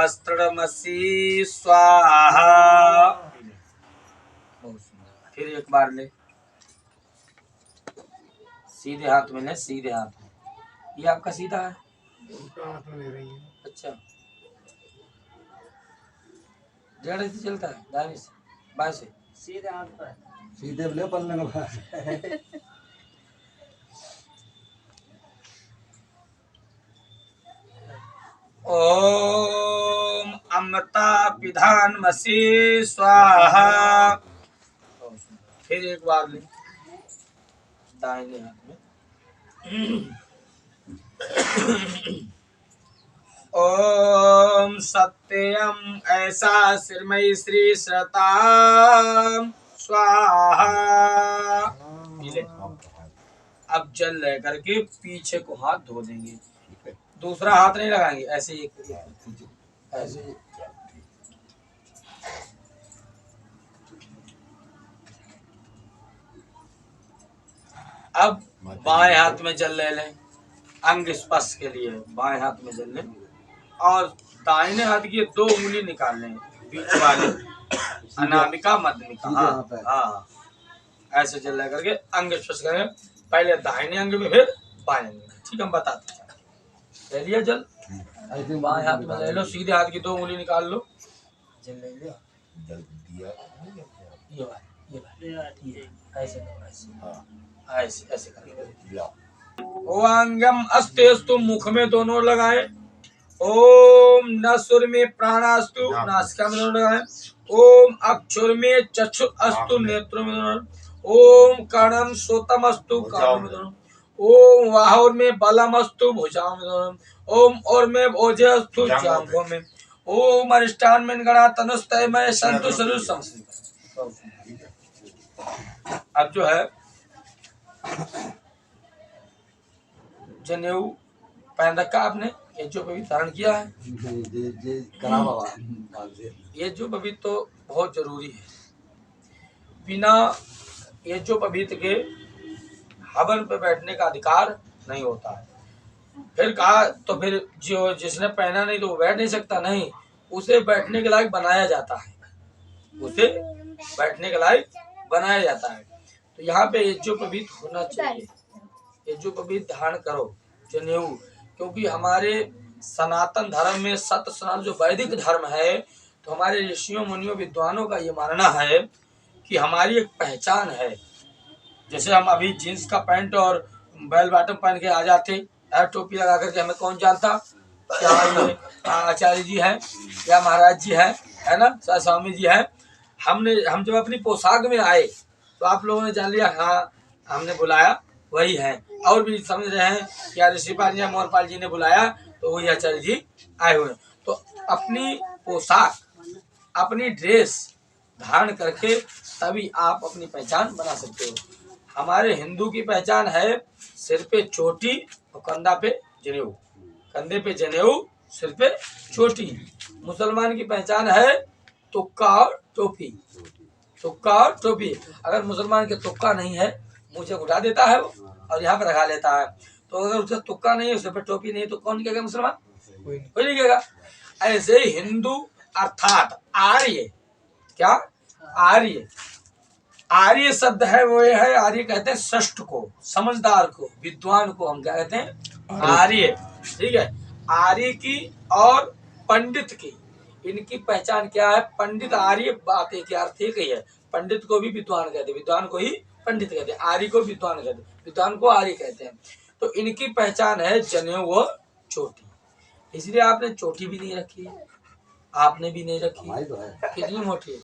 वस्त्रमसि स्वाहा। बहुत सुंदर। फिर एक बार ले, सीधे हाथ में ले, सीधे हाथ में। ये आपका सीधा है, हाथ में ले रही है। अच्छा, डेढ़ से चलता है, दाहिने से बाएं से, सीधे हाथ पर, सीधे ले पल्ले में। ओम अमृता पिधानमसि स्वाहा। फिर एक बार ले, दाहिने हाथ में। ओम सत्यम ऐसा श्रीमयी श्री सताम स्वाहा। अब जल लेकर के पीछे को हाथ धो देंगे, दूसरा हाथ नहीं लगाएंगे, ऐसे एक ऐसे। अब बाएं हाथ में जल ले लें, अंग स्पर्श के लिए बाएं हाथ में जल लें, और दाहिने हाथ की 2 उंगली निकाल लें, बीच वाले अनामिका मध्यमिका। हाँ, ऐसे जल ले करके अंग स्पर्श करें, पहले दाहिने अंग में फिर बाएं अंग में। ठीक, हम बताते हैं। ले लिया जल, बाएं हाथ में ले लो, सीधे हाथ की 2 उंगली निकाल लो, जल ले लिया, जल दिया, ये ऐसे ऐसे ऐसे करके ओंगम अस्तेस्तु, मुख में दोनों लगाए। ओम नसुर में प्राणास्तु, नासिका में दोनों लगाए। ओम अक्षुर में चक्षु अस्तु, नेत्रों में दोनों। ओम कर्णम सोतम अस्तु, कानों में दोनों। ओम वाहुर में बलम अस्तु, भुजाओं में दोनों। ओम और में ओजे अस्तु, जांघों में। ओम अरिष्टान में गणा तनुस्तय में संतु शरीर संस्कृत। अब जो है जनेऊ पहन रखा आपने, ये जो पवित्र धारण किया है, ये जो पवित्र तो बहुत जरूरी है। बिना ये जो पवित्र के हवन पे बैठने का अधिकार नहीं होता है। फिर कहा तो फिर जो जिसने पहना नहीं तो वो बैठ नहीं सकता, नहीं, उसे बैठने के लायक बनाया जाता है, उसे बैठने के लायक बनाया जाता है। तो यहाँ पे ये जो पवित्र होना चाहिए, ये जो पवित्र धारण करो जनेऊ, क्योंकि हमारे सनातन धर्म में सत्य सनातन जो वैदिक धर्म है, तो हमारे ऋषियों मुनियों विद्वानों का ये मानना है कि हमारी एक पहचान है। जैसे हम अभी जीन्स का पैंट और बेल बॉटम पहन के आ जाते, टोपी लगा करके, हमें कौन जानता क्या ये आचार्य जी है या महाराज जी है ना, स्वामी जी है। हम जब अपनी पोशाक में आए तो आप लोगों ने जान लिया, हाँ हमने बुलाया वही है, और भी समझ रहे हैं कि ऋषिपाल या मोरपाल जी ने बुलाया तो वही आचार्य जी आए हुए। तो अपनी पोशाक, अपनी ड्रेस धारण करके तभी आप अपनी पहचान बना सकते हो। हमारे हिंदू की पहचान है सिर पे चोटी और कंधा पे जनेऊ, कंधे पे जनेऊ, सिर पे चोटी। मुसलमान की पहचान है तुक्का और टोपी, तुक्का और टोपी। अगर मुसलमान के तुक्का नहीं है, मुझे उठा देता है वो और यहाँ पर रखा लेता है। तो अगर उसका तुक्का नहीं है, उस पर टोपी नहीं है, तो कौन कहेगा मुसलमान? कोई नहीं कहेगा। ऐसे हिंदू अर्थात आर्य, क्या आर्य, आर्य शब्द है वो है, आर्य कहते हैं श्रेष्ठ को, समझदार को, विद्वान को हम क्या कहते हैं? आर्य। ठीक है, आर्य की और पंडित की, इनकी पहचान क्या है? पंडित आर्य, बात एक अर्थ एक ही है। पंडित को भी विद्वान कहते हैं, विद्वान को ही पंडित कहते हैं, आर्य को विद्वान कहते हैं, विद्वान को आर्य कहते हैं। तो इनकी पहचान है जनेऊ व चोटी। इसलिए आपने चोटी भी नहीं रखी है, आपने भी नहीं रखी है, कितनी मोटी है।